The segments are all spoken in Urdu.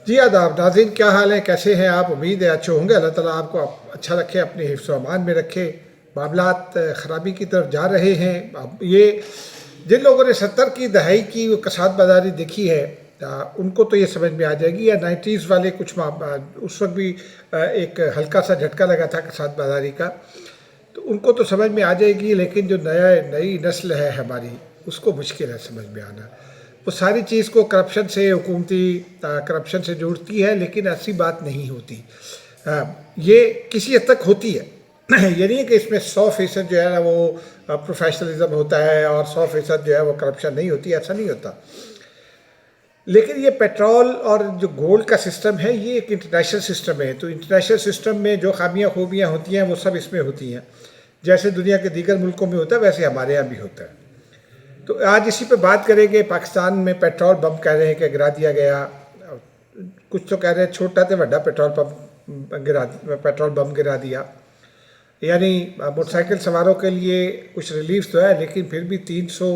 جی آداب ناظرین، کیا حال ہے؟ کیسے ہیں آپ؟ امید ہے اچھے ہوں گے۔ اللہ تعالیٰ آپ کو اچھا رکھے، اپنے حفظ و امان میں رکھے۔ معاملات خرابی کی طرف جا رہے ہیں۔ اب یہ جن لوگوں نے 70 کی دہائی کی وہ کساد بازاری دیکھی ہے ان کو تو یہ سمجھ میں آ جائے گی، یا 90s والے کچھ اس وقت بھی ایک ہلکا سا جھٹکا لگا تھا کساد بازاری کا، تو ان کو تو سمجھ میں آ جائے گی، لیکن جو نئی نسل ہے ہماری، اس کو مشکل ہے سمجھ میں آنا۔ وہ ساری چیز کو کرپشن سے، حکومتی کرپشن سے جوڑتی ہے، لیکن ایسی بات نہیں ہوتی۔ یہ کسی حد تک ہوتی ہے، یہ نہیں ہے کہ اس میں 100% جو ہے نا وہ پروفیشنلزم ہوتا ہے اور 100% جو ہے وہ کرپشن نہیں ہوتی، ایسا نہیں ہوتا۔ لیکن یہ پیٹرول اور جو گولڈ کا سسٹم ہے، یہ ایک انٹرنیشنل سسٹم ہے، تو انٹرنیشنل سسٹم میں جو خامیاں خوبیاں ہوتی ہیں وہ سب اس میں ہوتی ہیں۔ جیسے دنیا کے دیگر ملکوں میں ہوتا ہے، ویسے ہمارے یہاں بھی ہوتا ہے۔ تو آج اسی پہ بات کریں گے۔ پاکستان میں پیٹرول بم کہہ رہے ہیں کہ گرا دیا گیا، کچھ تو کہہ رہے ہیں چھوٹا تے بڑا پیٹرول بم گرا دیا، یعنی موٹر سائیکل سواروں کے لیے کچھ ریلیف تو ہے، لیکن پھر بھی 300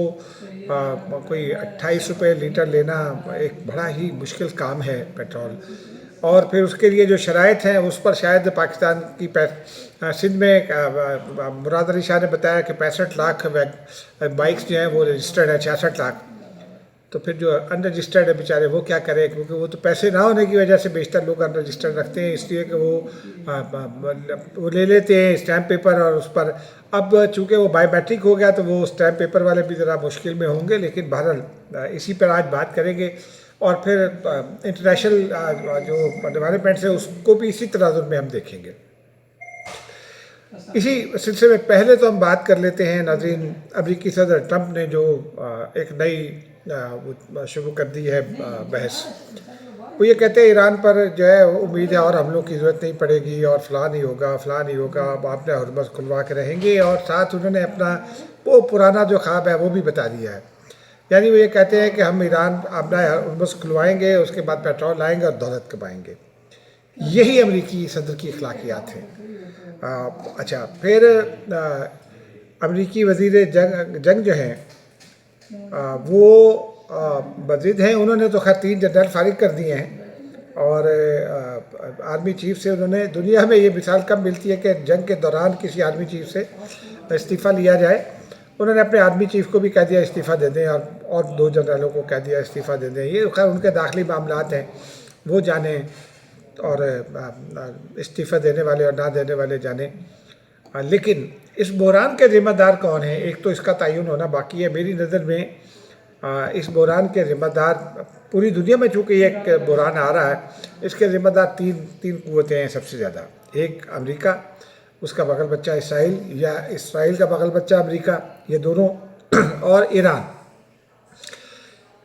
کوئی 28 روپے لیٹر لینا ایک بڑا ہی مشکل کام ہے پیٹرول، اور پھر اس کے لیے جو شرائط ہیں اس پر شاید پاکستان کی سندھ میں مراد علی شاہ نے بتایا کہ 65 لاکھ بائکس جو ہیں وہ رجسٹرڈ ہیں، 66 لاکھ۔ تو پھر جو ان رجسٹرڈ ہے بیچارے وہ کیا کریں، کیونکہ وہ تو پیسے نہ ہونے کی وجہ سے بیشتر لوگ ان رجسٹرڈ رکھتے ہیں، اس لیے کہ وہ لے لیتے ہیں اسٹیمپ پیپر، اور اس پر اب چونکہ وہ بائیو میٹرک ہو گیا تو وہ اسٹیمپ پیپر والے بھی ذرا مشکل میں ہوں گے، لیکن بہرحال اسی پر آج بات کریں گے، اور پھر انٹرنیشنل جو ڈیولپمنٹس ہیں اس کو بھی اسی تناظر میں ہم دیکھیں گے۔ اسی سلسلے میں پہلے تو ہم بات کر لیتے ہیں ناظرین، امریکی صدر ٹرمپ نے جو ایک نئی شروع کر دی ہے بحث۔ وہ یہ کہتے ہیں ایران پر جو ہے امید ہے اور حملوں کی ضرورت نہیں پڑے گی، اور فلاں نہیں ہوگا فلاں نہیں ہوگا، آپ نے ہرمز کھلوا کے رہیں گے، اور ساتھ انہوں نے اپنا وہ پرانا جو خواب ہے وہ بھی بتا دیا ہے۔ یعنی وہ یہ کہتے ہیں کہ ہم ایران اپنا ہرمز کھلوائیں گے، اس کے بعد پیٹرول لائیں گے اور دولت کمائیں گے۔ یہی امریکی صدر کی اخلاقیات ہیں۔ اچھا، پھر امریکی وزیر جنگ جو ہیں وہ مزید ہیں، انہوں نے تو خیر 3 جنرل فارغ کر دیے ہیں، اور آرمی چیف سے انہوں نے، دنیا میں یہ مثال کم ملتی ہے کہ جنگ کے دوران کسی آرمی چیف سے استعفیٰ لیا جائے۔ انہوں نے اپنے آرمی چیف کو بھی کہہ دیا استعفیٰ دے دیں، اور 2 جنرلوں کو کہہ دیا استعفیٰ دے دیں۔ یہ خیر ان کے داخلی معاملات ہیں، وہ جانیں، اور استعفیٰ دینے والے اور نہ دینے والے جانیں۔ لیکن اس بحران کے ذمہ دار کون ہیں؟ ایک تو اس کا تعین ہونا باقی ہے۔ میری نظر میں اس بحران کے ذمہ دار، پوری دنیا میں چونکہ یہ ایک بحران آ رہا ہے، اس کے ذمہ دار تین قوتیں ہیں سب سے زیادہ۔ ایک امریکہ، اس کا بغل بچہ اسرائیل، یا اسرائیل کا بغل بچہ امریکہ، یہ دونوں، اور ایران۔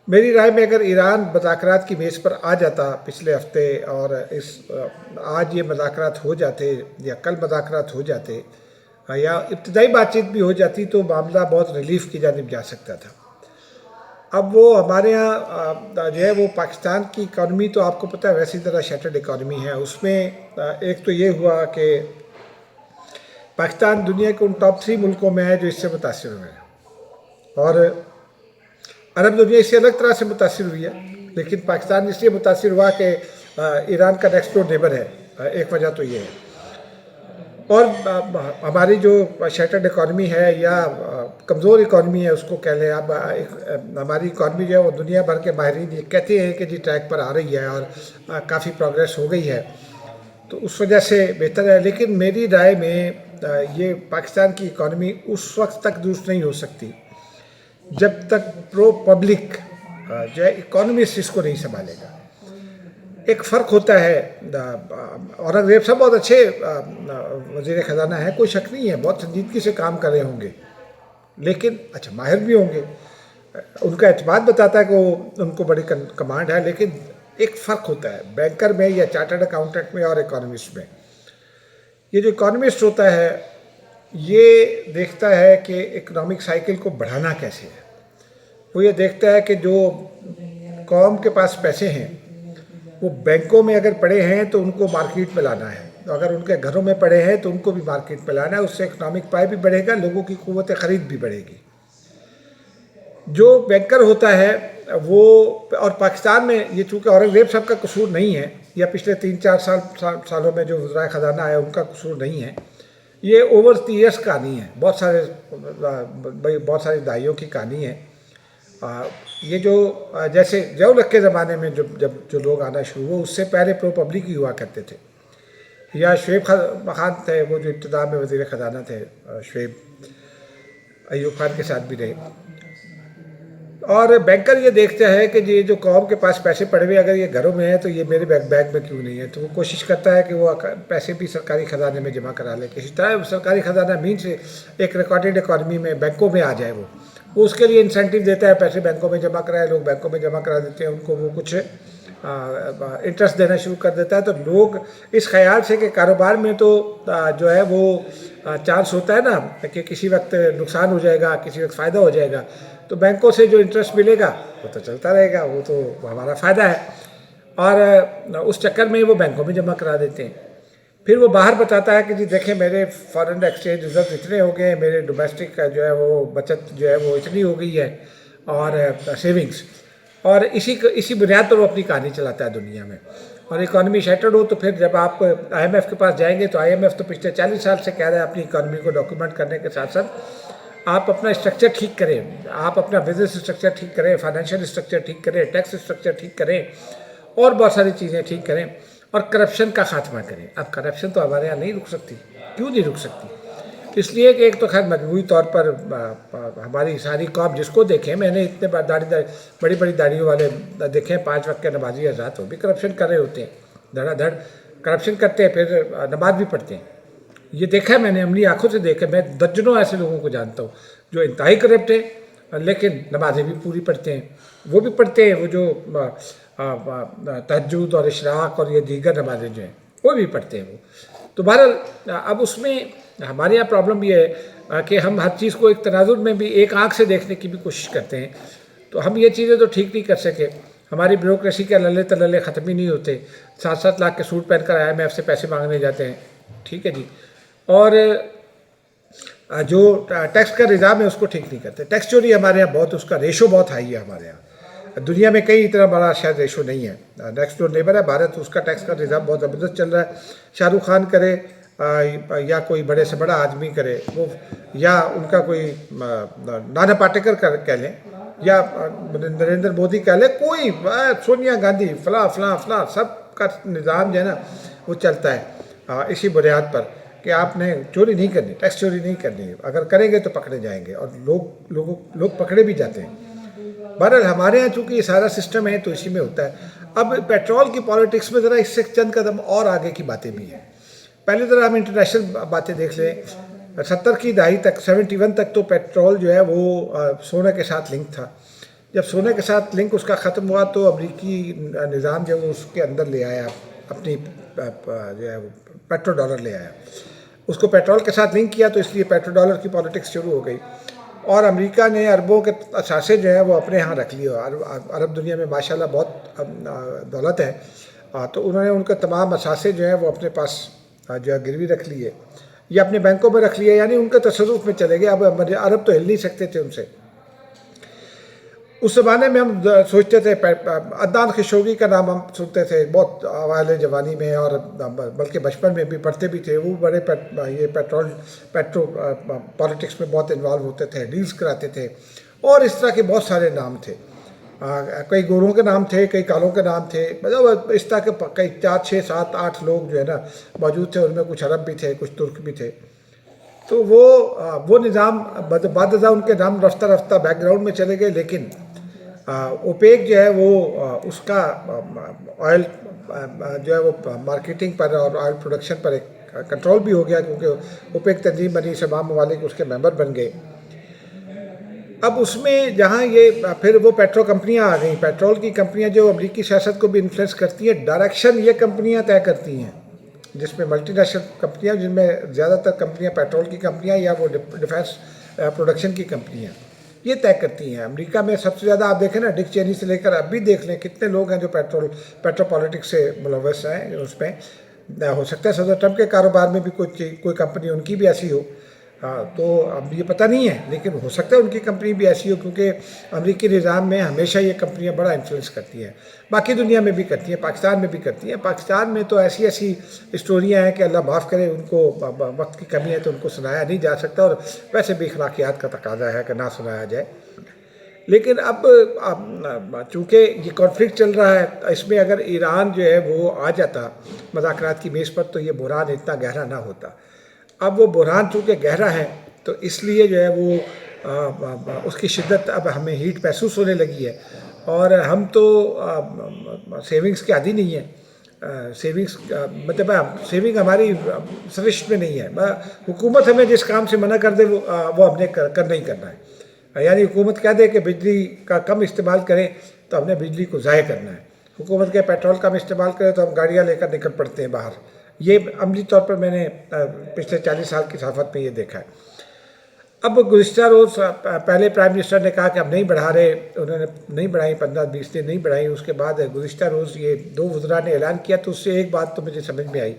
میری رائے میں اگر ایران مذاکرات کی میز پر آ جاتا پچھلے ہفتے، اور آج یہ مذاکرات ہو جاتے یا کل مذاکرات ہو جاتے، یا ابتدائی بات چیت بھی ہو جاتی، تو معاملہ بہت ریلیف کی جانب جا سکتا تھا۔ اب وہ ہمارے ہاں جو ہے وہ پاکستان کی اکانومی تو آپ کو پتہ ہے ویسی طرح شیٹرڈ اکانومی ہے۔ اس میں ایک تو یہ ہوا کہ پاکستان دنیا کے ان ٹاپ 3 ملکوں میں ہے جو اس سے متاثر ہوئے ہیں، اور عرب دنیا اس سے الگ طرح سے متاثر ہوئی ہے، لیکن پاکستان اس لیے متاثر ہوا کہ ایران کا نیکسٹ ڈور نیبر ہے، ایک وجہ تو یہ ہے۔ اور ہماری جو شیٹرڈ اکانومی ہے یا کمزور اکانومی ہے اس کو کہہ لیں، اب ہماری اکانومی جو ہے وہ دنیا بھر کے ماہرین یہ کہتے ہیں کہ جی ٹریک پر آ رہی ہے، اور کافی پروگریس ہو گئی ہے، تو اس وجہ سے بہتر ہے۔ لیکن میری رائے میں یہ پاکستان کی اکانومی اس وقت تک درست نہیں ہو سکتی جب تک پرو پبلک جو ہے اکانومسٹ اس کو نہیں سنبھالے گا۔ ایک فرق ہوتا ہے، اورنگزیب صاحب بہت اچھے وزیر خزانہ ہیں، کوئی شک نہیں ہے، بہت سنجیدگی سے کام کر رہے ہوں گے، لیکن اچھا ماہر بھی ہوں گے، ان کا اعتماد بتاتا ہے کہ ان کو بڑی کمانڈ ہے، لیکن ایک فرق ہوتا ہے بینکر میں یا چارٹرڈ اکاؤنٹنٹ میں اور اکانومسٹ میں۔ یہ جو اکانومسٹ ہوتا ہے یہ دیکھتا ہے کہ اکنامک سائیکل کو بڑھانا کیسے ہے، وہ یہ دیکھتا ہے کہ جو قوم کے پاس پیسے ہیں وہ بینکوں میں اگر پڑے ہیں تو ان کو مارکیٹ میں لانا ہے، اگر ان کے گھروں میں پڑے ہیں تو ان کو بھی مارکیٹ میں لانا ہے، اس سے اکنامک پائے بھی بڑھے گا، لوگوں کی قوت خرید بھی بڑھے گی۔ جو بینکر ہوتا ہے وہ اور پاکستان میں یہ چونکہ اورنگزیب صاحب کا قصور نہیں ہے یا پچھلے 3-4 سالوں میں جو وزرائے خزانہ آئے ان کا قصور نہیں ہے، یہ اوور دی ایئرس کہانی ہے، بہت ساری دہائیوں کی کہانی ہے۔ یہ جو جیسے ضیاء کے زمانے میں جب جو لوگ آنا شروع ہوئے، اس سے پہلے پرو پبلک ہی ہوا کرتے تھے، یا شعیب خان تھے وہ جو ابتدا میں وزیر خزانہ تھے، شعیب ایوب خان کے ساتھ بھی رہے۔ اور بینکر یہ دیکھتا ہے کہ یہ جو قوم کے پاس پیسے پڑے ہوئے اگر یہ گھروں میں ہیں تو یہ میرے بیگ میں کیوں نہیں ہے، تو وہ کوشش کرتا ہے کہ وہ پیسے بھی سرکاری خزانے میں جمع کرا لے، کسی طرح سرکاری خزانہ مین سے ایک ریکارڈڈ اکانومی میں بینکوں میں آ جائے۔ وہ اس کے لیے انسینٹیو دیتا ہے، پیسے بینکوں میں جمع کرائے، لوگ بینکوں میں جمع کرا دیتے ہیں، ان کو وہ کچھ انٹرسٹ دینا شروع کر دیتا ہے، تو لوگ اس خیال سے کہ کاروبار میں تو جو ہے وہ چانس ہوتا ہے نا کہ کسی وقت نقصان ہو جائے گا، کسی وقت فائدہ ہو جائے گا، تو بینکوں سے جو انٹرسٹ ملے گا وہ تو چلتا رہے گا، وہ تو ہمارا فائدہ ہے، اور اس چکر میں وہ بینکوں میں جمع کرا دیتے ہیں۔ پھر وہ باہر بتاتا ہے کہ جی دیکھیں میرے فارن ایکسچینج ریزرو اتنے ہو گئے ہیں، میرے ڈومیسٹک کا جو ہے وہ بچت جو ہے وہ اتنی ہو گئی ہے، اور سیونگز، اور اسی بنیاد پر وہ اپنی کہانی چلاتا ہے دنیا میں۔ اور اکانومی شیٹرڈ ہو تو پھر جب آپ آئی ایم ایف کے پاس جائیں گے تو آئی ایم ایف تو پچھلے 40 سال سے کہہ رہا ہے اپنی اکانومی کو ڈاکیومنٹ کرنے کے ساتھ ساتھ آپ اپنا اسٹرکچر ٹھیک کریں، آپ اپنا بزنس اسٹرکچر ٹھیک کریں، فائنینشیل اسٹرکچر ٹھیک کریں، ٹیکس اسٹرکچر ٹھیک کریں، اور بہت ساری چیزیں ٹھیک کریں، اور کرپشن کا خاتمہ کریں۔ اب کرپشن تو ہمارے یہاں نہیں رک سکتی، کیوں نہیں رک سکتی؟ اس لیے کہ ایک تو خیر مجموعی طور پر ہماری ساری قوم جس کو دیکھیں، میں نے اتنے بڑی بڑی داڑھیوں والے دیکھیں، 5 وقت کے نمازی حضرات، وہ بھی کرپشن کر رہے ہوتے ہیں، دھڑا دھڑ کرپشن کرتے ہیں، پھر نماز بھی پڑھتے ہیں۔ یہ دیکھا ہے میں نے، عملی آنکھوں سے دیکھا، میں درجنوں ایسے لوگوں کو جانتا ہوں جو انتہائی کرپٹ ہیں لیکن نمازیں بھی پوری پڑھتے ہیں، وہ بھی پڑھتے ہیں، وہ جو تہجد اور اشراق اور یہ دیگر نمازیں جو ہیں وہ بھی پڑھتے ہیں وہ۔ تو بہرحال اب اس میں ہمارے یہاں پرابلم یہ ہے کہ ہم ہر چیز کو ایک تناظر میں بھی ایک آنکھ سے دیکھنے کی بھی کوشش کرتے ہیں، تو ہم یہ چیزیں تو ٹھیک نہیں کر سکے۔ ہماری بیوروکریسی کے للے تللے ختم ہی نہیں ہوتے، 7-7 لاکھ کے سوٹ پہن کر IMF سے پیسے مانگنے جاتے ہیں، ٹھیک ہے جی، اور جو ٹیکس کا نظام ہے اس کو ٹھیک نہیں کرتے۔ ٹیکس چوری ہمارے یہاں بہت، اس کا ریشو بہت ہائی ہے ہمارے یہاں، دنیا میں کہیں اتنا بڑا شاید ریشو نہیں ہے۔ نیکسٹ ڈور نیبر ہے بھارت، اس کا ٹیکس کا نظام بہت زبردست چل رہا ہے، شاہ رخ خان کرے یا کوئی بڑے سے بڑا آدمی کرے وہ، یا ان کا کوئی نانا پاٹیکر کہہ لیں، یا نریندر مودی کہہ لیں، کوئی سونیا گاندھی فلاں فلاں فلاں، سب کا نظام جو ہے نا وہ چلتا ہے اسی بنیاد پر کہ آپ نے چوری نہیں کرنی، ٹیکس چوری نہیں کرنی، اگر کریں گے تو پکڑے جائیں گے، اور لوگ پکڑے بھی جاتے ہیں۔ بہرحال ہمارے ہاں چونکہ یہ سارا سسٹم ہے تو اسی میں ہوتا ہے۔ اب پیٹرول کی پالیٹکس میں ذرا اس سے چند قدم اور آگے کی باتیں بھی ہیں۔ پہلے ذرا ہم انٹرنیشنل باتیں دیکھ لیں۔ 70 کی دہائی تک، 71 تک تو پیٹرول جو ہے وہ سونے کے ساتھ لنک تھا۔ جب سونے کے ساتھ لنک اس کا ختم ہوا تو امریکی نظام جو اس کے اندر لے آیا اپنی جو ہے پیٹرو ڈالر لے آیا، اس کو پیٹرول کے ساتھ لنک کیا، تو اس لیے پیٹرو ڈالر کی پالیٹکس شروع ہو گئی، اور امریکہ نے اربوں کے اثاثے جو ہیں وہ اپنے ہاں رکھ لیے۔ عرب دنیا میں ماشاءاللہ بہت دولت ہے، تو انہوں نے ان کے تمام اثاثے جو ہیں وہ اپنے پاس جو ہے گروی رکھ لیے یا اپنے بینکوں میں رکھ لیے، یعنی ان کے تصرف میں چلے گئے۔ اب عرب تو ہل نہیں سکتے تھے ان سے۔ اس زمانے میں ہم سوچتے تھے، عدنان خشوگی کا نام ہم سنتے تھے بہت اوائل جوانی میں، اور بلکہ بچپن میں بھی پڑھتے بھی تھے، وہ بڑے یہ پیٹرو پالیٹکس میں بہت انوالو ہوتے تھے، ڈیلز کراتے تھے، اور اس طرح کے بہت سارے نام تھے، کئی گوروں کے نام تھے، کئی کالوں کے نام تھے، مطلب اس طرح کے کئی 4 6 7 8 لوگ جو ہے نا موجود تھے، ان میں کچھ عرب بھی تھے، کچھ ترک بھی تھے۔ تو وہ نظام بعد ازاں ان کے نام رفتہ رفتہ بیک گراؤنڈ میں چلے گئے، لیکن اوپیک جو ہے وہ اس کا آئل جو ہے وہ مارکیٹنگ پر اور آئل پروڈکشن پر ایک کنٹرول بھی ہو گیا، کیونکہ اوپیک تنظیم بنی، تمام ممالک اس کے ممبر بن گئے۔ اب اس میں جہاں یہ پھر وہ پیٹرو کمپنیاں آ گئیں، پیٹرول کی کمپنیاں جو امریکی سیاست کو بھی انفلوئنس کرتی ہیں، ڈائریکشن یہ کمپنیاں طے کرتی ہیں، جس میں ملٹی نیشنل کمپنیاں، جن میں زیادہ تر کمپنیاں پیٹرول کی کمپنیاں یا وہ ڈیفینس پروڈکشن کی کمپنیاں یہ طے کرتی ہیں۔ امریکہ میں سب سے زیادہ آپ دیکھیں نا، ڈک چینی سے لے کر اب بھی دیکھ لیں کتنے لوگ ہیں جو پیٹرو پالیٹکس سے ملوث ہیں۔ اس میں ہو سکتا ہے صدر ٹرمپ کے کاروبار میں بھی کوئی کمپنی ان کی بھی ایسی ہو، تو اب یہ پتہ نہیں ہے، لیکن ہو سکتا ہے ان کی کمپنی بھی ایسی ہو، کیونکہ امریکی نظام میں ہمیشہ یہ کمپنیاں بڑا انفلوئنس کرتی ہیں، باقی دنیا میں بھی کرتی ہیں، پاکستان میں بھی کرتی ہیں۔ پاکستان میں تو ایسی ایسی اسٹوریاں ہیں کہ اللہ معاف کرے، ان کو وقت کی کمی ہے تو ان کو سنایا نہیں جا سکتا، اور ویسے بھی اخلاقیات کا تقاضا ہے کہ نہ سنایا جائے۔ لیکن اب چونکہ یہ کانفلکٹ چل رہا ہے، اس میں اگر ایران جو ہے وہ آ جاتا مذاکرات کی میز پر تو یہ بحران اتنا گہرا نہ ہوتا۔ اب وہ بحران چونکہ گہرا ہے تو اس لیے جو ہے وہ اس کی شدت اب ہمیں ہیٹ محسوس ہونے لگی ہے، اور ہم تو سیونگز کے عادی نہیں ہیں۔ سیونگز مطلب سیونگ ہماری سرشت میں نہیں ہے، حکومت ہمیں جس کام سے منع کر دے وہ ہم نے کرنا ہی کرنا ہے۔ یعنی حکومت کہہ دے کہ بجلی کا کم استعمال کریں تو ہم نے بجلی کو ضائع کرنا ہے، حکومت کے پیٹرول کم استعمال کریں تو ہم گاڑیاں لے کر نکل پڑتے ہیں باہر۔ یہ عملی طور پر میں نے پچھلے 40 سال کی صحافت میں یہ دیکھا ہے۔ اب گزشتہ روز پہلے پرائم منسٹر نے کہا کہ ہم نہیں بڑھا رہے، انہوں نے نہیں بڑھائی، 15-20 دن نہیں بڑھائی۔ اس کے بعد گزشتہ روز یہ 2 وزراء نے اعلان کیا، تو اس سے ایک بات تو مجھے سمجھ میں آئی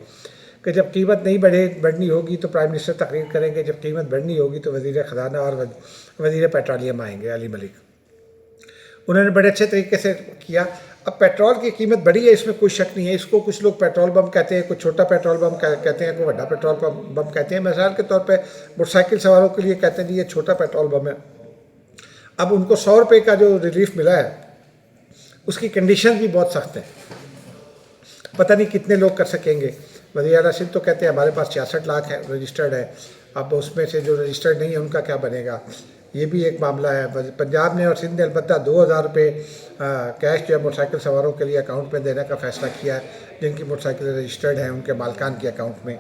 کہ جب قیمت نہیں بڑھنی ہوگی تو پرائم منسٹر تقریر کریں گے، جب قیمت بڑھنی ہوگی تو وزیر خزانہ اور وزیر پیٹرولیم آئیں گے، علی ملک۔ انہوں نے بڑے اچھے طریقے سے کیا۔ اب پیٹرول کی قیمت بڑھی ہے، اس میں کوئی شک نہیں ہے، اس کو کچھ لوگ پیٹرول بم کہتے ہیں، کوئی چھوٹا پیٹرول بم کہتے ہیں، کوئی بڑا پیٹرول بم کہتے ہیں۔ مثال کے طور پہ موٹر سائیکل سواروں کے لیے کہتے ہیں یہ چھوٹا پیٹرول بم ہے۔ اب ان کو 100 روپے کا جو ریلیف ملا ہے اس کی کنڈیشن بھی بہت سخت ہیں، پتہ نہیں کتنے لوگ کر سکیں گے۔ وزیر اعلیٰ سندھ تو کہتے ہیں ہمارے پاس 66 لاکھ ہے رجسٹرڈ ہے، اب اس میں سے جو رجسٹرڈ نہیں ہے ان کا کیا بنے گا، یہ بھی ایک معاملہ ہے۔ پنجاب نے اور سندھ نے البتہ 2000 روپے کیش جو ہے موٹر سائیکل سواروں کے لیے اکاؤنٹ میں دینے کا فیصلہ کیا ہے، جن کی موٹر سائیکل رجسٹرڈ ہیں ان کے مالکان کے اکاؤنٹ میں۔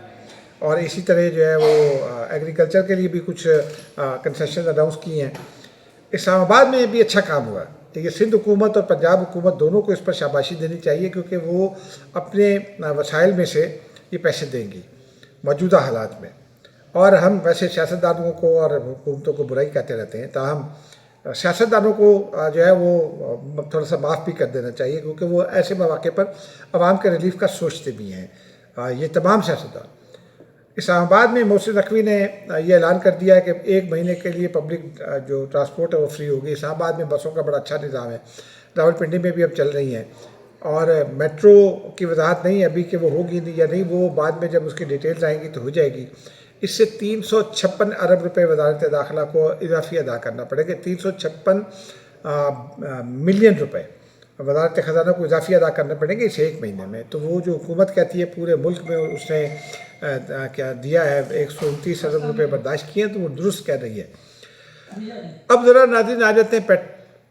اور اسی طرح جو ہے وہ ایگریکلچر کے لیے بھی کچھ کنسیشن اناؤنس کی ہیں۔ اسلام آباد میں بھی اچھا کام ہوا ہے، یہ سندھ حکومت اور پنجاب حکومت دونوں کو اس پر شاباشی دینی چاہیے، کیونکہ وہ اپنے وسائل میں سے یہ پیسے دیں گی موجودہ حالات میں۔ اور ہم ویسے سیاستدانوں کو اور حکومتوں کو برائی کہتے رہتے ہیں، تاہم سیاستدانوں کو جو ہے وہ تھوڑا سا معاف بھی کر دینا چاہیے، کیونکہ وہ ایسے مواقع پر عوام کے ریلیف کا سوچتے بھی ہیں، یہ تمام سیاستدان۔ اسلام آباد میں محسن نقوی نے یہ اعلان کر دیا ہے کہ 1 مہینے کے لیے پبلک جو ٹرانسپورٹ ہے وہ فری ہوگی۔ اسلام آباد میں بسوں کا بڑا اچھا نظام ہے، راولپنڈی میں بھی اب چل رہی ہیں، اور میٹرو کی وضاحت نہیں ہے ابھی کہ وہ ہوگی یا نہیں، وہ بعد میں جب اس کی ڈیٹیلز آئیں گی تو ہو جائے گی۔ اس سے 356 ارب روپے وزارت داخلہ کو اضافی ادا کرنا پڑے گا، 356 ملین روپے وزارت خزانہ کو اضافی ادا کرنا پڑیں گے اس 1 مہینے میں۔ تو وہ جو حکومت کہتی ہے پورے ملک میں اس نے کیا دیا ہے 129 ارب روپے برداشت کیے ہیں، تو وہ درست کہہ رہی ہے۔ اب ذرا ناظرین آ جاتے ہیں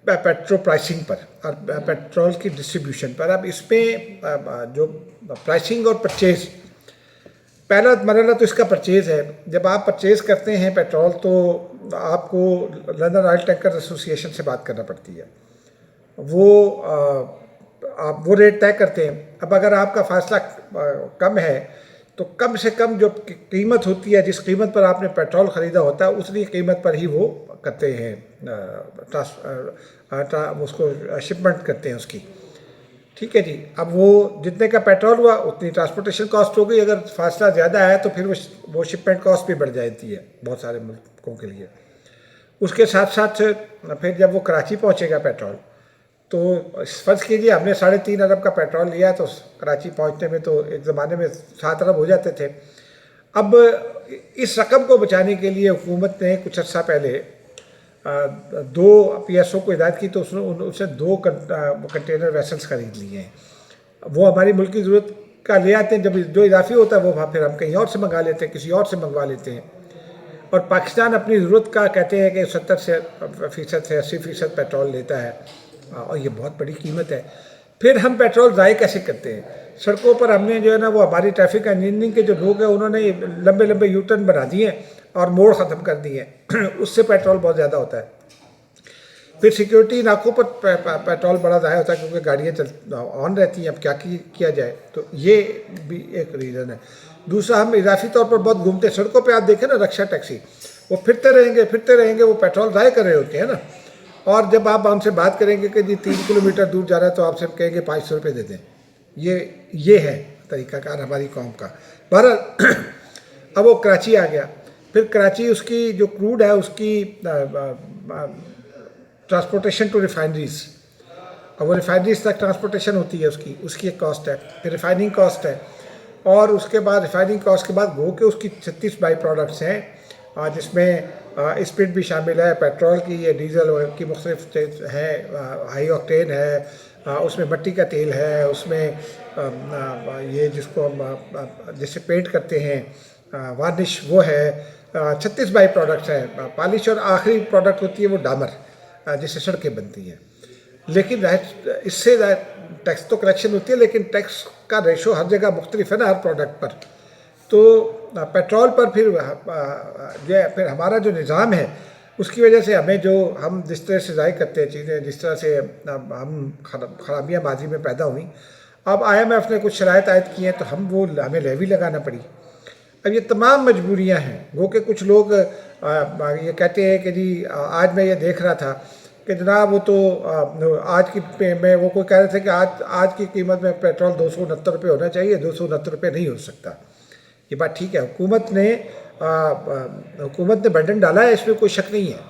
پیٹرول پرائسنگ پر اور پیٹرول کی ڈسٹریبیوشن پر۔ اب اس میں جو پرائسنگ اور پرچیز، پہلا مرحلہ تو اس کا پرچیز ہے۔ جب آپ پرچیز کرتے ہیں پیٹرول تو آپ کو لندن آئل ٹینکر ایسوسی ایشن سے بات کرنا پڑتی ہے، آپ وہ ریٹ طے کرتے ہیں۔ اب اگر آپ کا فاصلہ کم ہے تو کم سے کم جو قیمت ہوتی ہے، جس قیمت پر آپ نے پیٹرول خریدا ہوتا ہے اتنی قیمت پر ہی وہ کرتے ہیں، اس کو شپمنٹ کرتے ہیں اس کی، ٹھیک ہے جی۔ اب وہ جتنے کا پیٹرول ہوا اتنی ٹرانسپورٹیشن کاسٹ ہو گئی، اگر فاصلہ زیادہ ہے تو پھر وہ شپمنٹ کاسٹ بھی بڑھ جاتی ہے بہت سارے ملکوں کے لیے۔ اس کے ساتھ ساتھ پھر جب وہ کراچی پہنچے گا پیٹرول تو فرض کیجئے ہم نے 3.5 ارب کا پیٹرول لیا تو کراچی پہنچنے میں تو ایک زمانے میں 7 ارب ہو جاتے تھے۔ اب اس رقم کو بچانے کے لیے حکومت نے کچھ عرصہ پہلے 2 پی ایس او کو ہدایت کی، تو اس نے 2 کنٹینر ویسلز خرید لیے ہیں۔ وہ ہماری ملکی ضرورت کا لے آتے ہیں، جب جو اضافی ہوتا ہے وہ پھر ہم کہیں اور سے منگا لیتے ہیں، کسی اور سے منگوا لیتے ہیں۔ اور پاکستان اپنی ضرورت کا کہتے ہیں کہ 70% سے 80% پیٹرول لیتا ہے، اور یہ بہت بڑی قیمت ہے۔ پھر ہم پیٹرول ضائع کیسے کرتے ہیں؟ سڑکوں پر ہم نے جو ہے نا وہ ہماری ٹریفک انجینئرنگ کے جو لوگ ہیں انہوں نے لمبے لمبے یو ٹرن بنا دیے اور موڑ ختم کر دیے ہیں، اس سے پیٹرول بہت زیادہ ہوتا ہے۔ پھر سیکیورٹی ناکوں پر پیٹرول بڑا ضائع ہوتا ہے کیونکہ گاڑیاں آن رہتی ہیں، اب کیا کیا جائے، تو یہ بھی ایک ریزن ہے۔ دوسرا، ہم اضافی طور پر بہت گھومتے ہیں سڑکوں پہ، آپ دیکھیں نا رکشا ٹیکسی، وہ پھرتے رہیں گے، وہ پیٹرول ضائع کر رہے ہوتے ہیں نا۔ اور جب آپ ہم سے بات کریں گے کہ جی 3 کلومیٹر دور جا رہا ہے تو آپ سے کہیں گے 500 روپے دے دیں۔ یہ ہے طریقہ کار ہماری قوم کا۔ بہرحال اب وہ کراچی آ گیا۔ پھر کراچی اس کی جو کروڈ ہے اس کی ٹرانسپورٹیشن ٹو ریفائنریز، اور وہ ریفائنریز تک ٹرانسپورٹیشن ہوتی ہے اس کی ایک کاسٹ ہے، پھر ریفائننگ کاسٹ ہے، اور اس کے بعد ریفائننگ کاسٹ کے بعد گو کے اس کی 36 بائی پروڈکٹس ہیں، جس میں اسپرٹ بھی شامل ہے، پیٹرول کی یا ڈیزل کی مختلف ہے، ہائی آکٹین ہے، اس میں مٹی کا تیل ہے، اس میں یہ جس کو ہم جسے پینٹ کرتے ہیں وارنش وہ ہے، 36 بائی پروڈکٹس ہیں، پالش، اور آخری پروڈکٹ ہوتی ہے وہ ڈامر جس سے سڑکیں بنتی ہیں۔ لیکن اس سے ٹیکس تو کلیکشن ہوتی ہے، لیکن ٹیکس کا ریشو ہر جگہ مختلف ہے نا، ہر پروڈکٹ پر۔ تو پیٹرول پر پھر جو ہے پھر ہمارا جو نظام ہے اس کی وجہ سے ہم جس طرح سے ضائع کرتے ہیں چیزیں، جس طرح سے ہم خرابیاں ماضی میں پیدا ہوئیں، اب IMF نے کچھ شرائط عائد کی ہیں تو ہمیں لیوی لگانا پڑی۔ اب یہ تمام مجبوریاں ہیں، وہ کہ کچھ لوگ یہ کہتے ہیں کہ جی آج میں یہ دیکھ رہا تھا کہ جناب وہ تو آج کی میں وہ کوئی کہہ رہے تھے کہ آج کی قیمت میں پیٹرول 269 روپے ہونا چاہیے، 269 روپے نہیں ہو سکتا۔ یہ بات ٹھیک ہے، حکومت نے برڈن ڈالا ہے، اس میں کوئی شک نہیں ہے،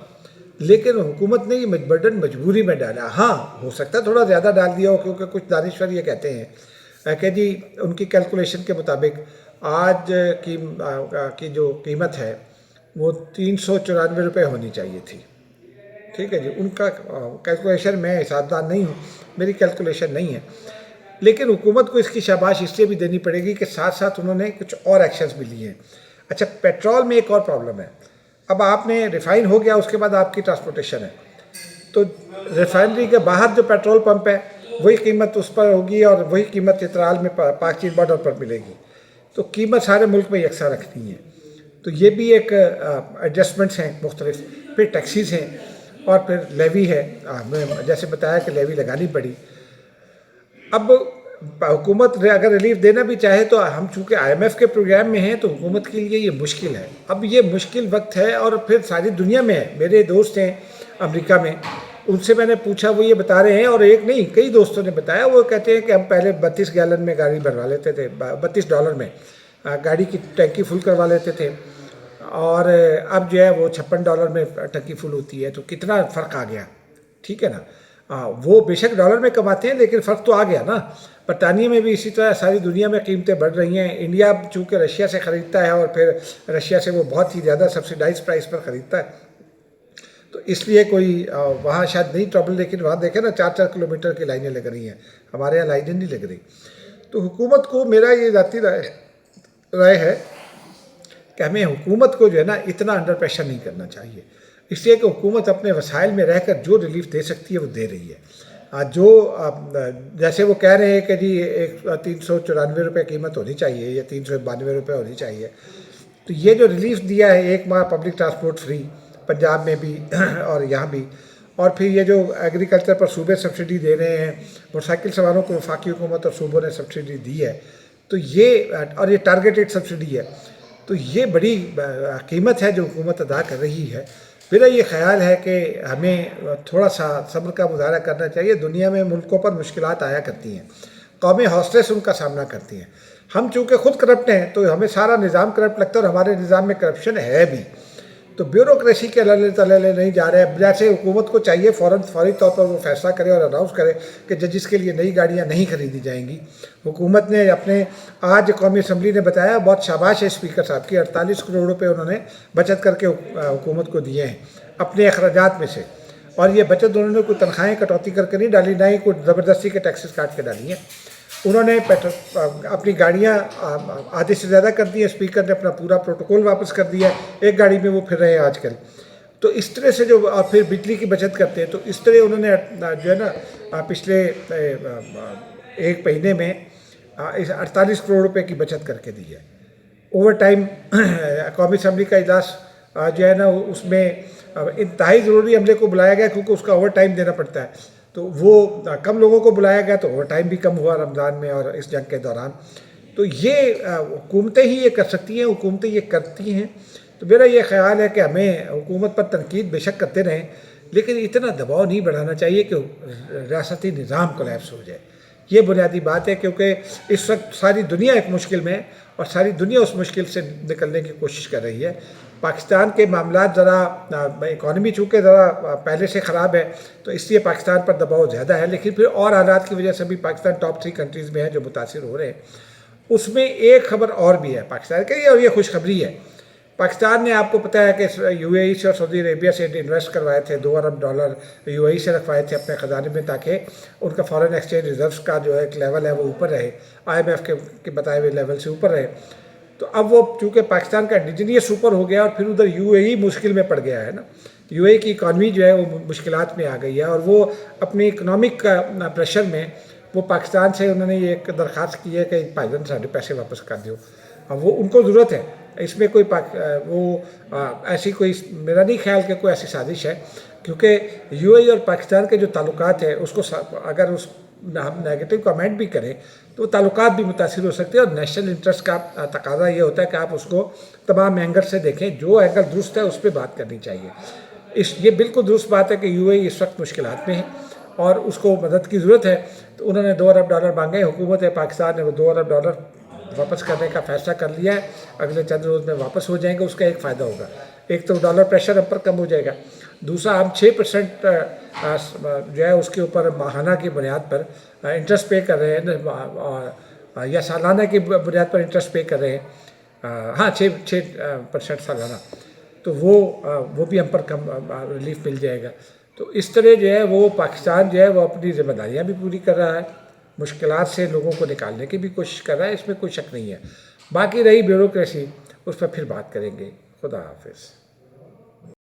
لیکن حکومت نے یہ برڈن مجبوری میں ڈالا۔ ہاں ہو سکتا ہے تھوڑا زیادہ ڈال دیا ہو، کیونکہ کچھ دانشور یہ کہتے ہیں کہ جی ان کی کیلکولیشن کے مطابق آج کی جو قیمت ہے وہ 394 روپے ہونی چاہیے تھی۔ ٹھیک ہے جی، ان کا کیلکولیشن، میں حسابدار نہیں ہوں، میری کیلکولیشن نہیں ہے، لیکن حکومت کو اس کی شاباش اس لیے بھی دینی پڑے گی کہ ساتھ ساتھ انہوں نے کچھ اور ایکشنز بھی لیے ہیں۔ اچھا، پیٹرول میں ایک اور پرابلم ہے، اب آپ نے ریفائن ہو گیا، اس کے بعد آپ کی ٹرانسپورٹیشن ہے، تو ریفائنری کے باہر جو پیٹرول پمپ ہے وہی قیمت اس پر ہوگی، اور وہی قیمت چترال میں پاک چین بارڈر پر ملے گی، تو قیمت سارے ملک میں یکساں رکھنی ہے۔ تو یہ بھی ایک ایڈجسٹمنٹس ہیں مختلف، پھر ٹیکسیز ہیں، اور پھر لیوی ہے، جیسے بتایا کہ لیوی لگانی پڑی۔ اب حکومت اگر ریلیف دینا بھی چاہے تو ہم چونکہ IMF کے پروگرام میں ہیں تو حکومت کے لیے یہ مشکل ہے، اب یہ مشکل وقت ہے، اور پھر ساری دنیا میں ہے۔ میرے دوست ہیں امریکہ میں، ان سے میں نے پوچھا، وہ یہ بتا رہے ہیں، اور ایک نہیں کئی دوستوں نے بتایا، وہ کہتے ہیں کہ ہم پہلے 32 گیلن میں گاڑی بھروا لیتے تھے، $32 میں گاڑی کی ٹینکی فل کروا لیتے تھے، اور اب جو ہے وہ $56 میں ٹنکی فل ہوتی ہے، تو کتنا فرق آ گیا۔ ٹھیک ہے نا، وہ بے شک ڈالر میں کماتے ہیں، لیکن فرق تو آ گیا نا۔ برطانیہ میں بھی اسی طرح ساری دنیا میں قیمتیں بڑھ رہی ہیں۔ انڈیا چونکہ رشیا سے خریدتا ہے، اور پھر رشیا سے وہ بہت ہی زیادہ سبسیڈائز پرائس پر خریدتا ہے، تو اس لیے کوئی وہاں شاید نہیں ٹربل، لیکن وہاں دیکھیں نا 4-4 کلومیٹر کی لائنیں لگ رہی ہیں، ہمارے یہاں لائنیں نہیں لگ رہی۔ تو حکومت کو میرا یہ ذاتی رائے ہے کہ ہمیں حکومت کو جو ہے نا اتنا انڈر پریشر نہیں کرنا چاہیے، اس لیے کہ حکومت اپنے وسائل میں رہ کر جو ریلیف دے سکتی ہے وہ دے رہی ہے۔ جو جیسے وہ کہہ رہے ہیں کہ جی 394 روپے قیمت ہونی چاہیے یا 392 روپے ہونی چاہیے، تو یہ جو ریلیف دیا ہے 1 ماہ پبلک ٹرانسپورٹ فری پنجاب میں بھی اور یہاں بھی، اور پھر یہ جو ایگریکلچر پر صوبے سبسڈی دے رہے ہیں، موٹر سائیکل سواروں کو وفاقی حکومت اور صوبوں نے سبسڈی دی ہے، تو اور یہ ٹارگیٹڈ سبسڈی ہے، تو یہ بڑی قیمت ہے جو حکومت ادا کر رہی ہے۔ میرا یہ خیال ہے کہ ہمیں تھوڑا سا صبر کا مظاہرہ کرنا چاہیے۔ دنیا میں ملکوں پر مشکلات آیا کرتی ہیں، قومیں حوصلے سے ان کا سامنا کرتی ہیں۔ ہم چونکہ خود کرپٹ ہیں تو ہمیں سارا نظام کرپٹ لگتا ہے، اور ہمارے نظام میں کرپشن ہے بھی، تو بیوروکریسی کے تلے نہیں جا رہے۔ جیسے حکومت کو چاہیے فوری طور پر وہ فیصلہ کرے اور اناؤنس کرے کہ ججز کے لیے نئی گاڑیاں نہیں خریدی جائیں گی۔ حکومت نے آج قومی اسمبلی نے بتایا، بہت شاباش ہے اسپیکر صاحب کی، 48 کروڑ روپے انہوں نے بچت کر کے حکومت کو دیے ہیں اپنے اخراجات میں سے، اور یہ بچت انہوں نے کوئی تنخواہیں کٹوتی کر کے نہیں ڈالی، نہ ہی کوئی زبردستی کے ٹیکسز کاٹ کے ڈالی ہیں۔ انہوں نے اپنی گاڑیاں آدھے سے زیادہ کر دی ہیں، اسپیکر نے اپنا پورا پروٹوکول واپس کر دیا ہے، ایک گاڑی میں وہ پھر رہے ہیں آج کل۔ تو اس طرح سے اور پھر بجلی کی بچت کرتے ہیں، تو اس طرح انہوں نے جو ہے نا پچھلے 1 مہینے میں 48 کروڑ روپے کی بچت کر کے دی ہے۔ اوور ٹائم قومی اسمبلی کا اجلاس جو ہے نا اس میں انتہائی ضروری عملے کو بلایا گیا، کیونکہ اس کا اوور ٹائم دینا پڑتا ہے، تو وہ کم لوگوں کو بلایا گیا تو اوور ٹائم بھی کم ہوا رمضان میں اور اس جنگ کے دوران۔ تو یہ حکومتیں ہی یہ کر سکتی ہیں، حکومتیں یہ کرتی ہیں۔ تو میرا یہ خیال ہے کہ ہمیں حکومت پر تنقید بے شک کرتے رہیں، لیکن اتنا دباؤ نہیں بڑھانا چاہیے کہ ریاستی نظام کولیپس ہو جائے۔ یہ بنیادی بات ہے، کیونکہ اس وقت ساری دنیا ایک مشکل میں ہے، اور ساری دنیا اس مشکل سے نکلنے کی کوشش کر رہی ہے۔ پاکستان کے معاملات ذرا اکانومی چونکہ ذرا پہلے سے خراب ہے تو اس لیے پاکستان پر دباؤ زیادہ ہے، لیکن پھر اور حالات کی وجہ سے بھی پاکستان ٹاپ 3 کنٹریز میں ہے جو متاثر ہو رہے ہیں۔ اس میں ایک خبر اور بھی ہے پاکستان کے لیے، اور یہ خوشخبری ہے۔ پاکستان نے آپ کو پتہ ہے کہ یو اے ای سے اور سعودی عربیہ سے انویسٹ کروائے تھے، $2 ارب یو اے ای سے رکھوائے تھے اپنے خزانے میں، تاکہ ان کا فارن ایکسچینج ریزروز کا جو ایک لیول ہے وہ اوپر رہے، آئی ایم ایف کے بتائے ہوئے لیول سے اوپر رہے۔ تو اب وہ چونکہ پاکستان کا انڈیجینئس اوپر ہو گیا اور پھر ادھر یو اے ای مشکل میں پڑ گیا ہے نا، یو اے ای کی اکانومی جو ہے وہ مشکلات میں آ گئی ہے، اور وہ اپنی اکنامک پریشر میں وہ پاکستان سے انہوں نے یہ ایک درخواست کی ہے کہ بھائی جان سارے پیسے واپس کر دیو۔ اب وہ ان کو ضرورت ہے، اس میں کوئی ایسی کوئی میرا نہیں خیال کہ کوئی ایسی سازش ہے، کیونکہ یو اے ای اور پاکستان کے جو تعلقات ہیں اس کو اگر ہم نیگیٹو کامنٹ بھی کریں تو وہ تعلقات بھی متاثر ہو سکتے ہیں، اور نیشنل انٹرسٹ کا تقاضا یہ ہوتا ہے کہ آپ اس کو تمام اینگل سے دیکھیں، جو اینگل درست ہے اس پہ بات کرنی چاہیے۔ یہ بالکل درست بات ہے کہ یو اے ای اس وقت مشکلات میں ہے اور اس کو مدد کی ضرورت ہے، تو انہوں نے $2 ارب مانگے، حکومت پاکستان نے وہ $2 ارب واپس کرنے کا فیصلہ کر لیا ہے، اگلے چند روز میں واپس ہو جائیں گے۔ اس کا ایک فائدہ ہوگا، ایک تو ڈالر پریشر ہم پر کم ہو جائے گا، دوسرا ہم 6% جو ہے اس کے اوپر ماہانہ کی بنیاد پر انٹرسٹ پے کر رہے ہیں، یا سالانہ کی بنیاد پر انٹرسٹ پے کر رہے ہیں، ہاں 6% سالانہ، تو وہ بھی ہم پر کم ریلیف مل جائے گا۔ تو اس طرح جو ہے وہ پاکستان جو ہے وہ اپنی ذمہ داریاں بھی پوری کر رہا ہے، مشکلات سے لوگوں کو نکالنے کی بھی کوشش کر رہا ہے، اس میں کوئی شک نہیں ہے۔ باقی رہی بیوروکریسی، اس پر پھر بات کریں گے۔ خدا حافظ۔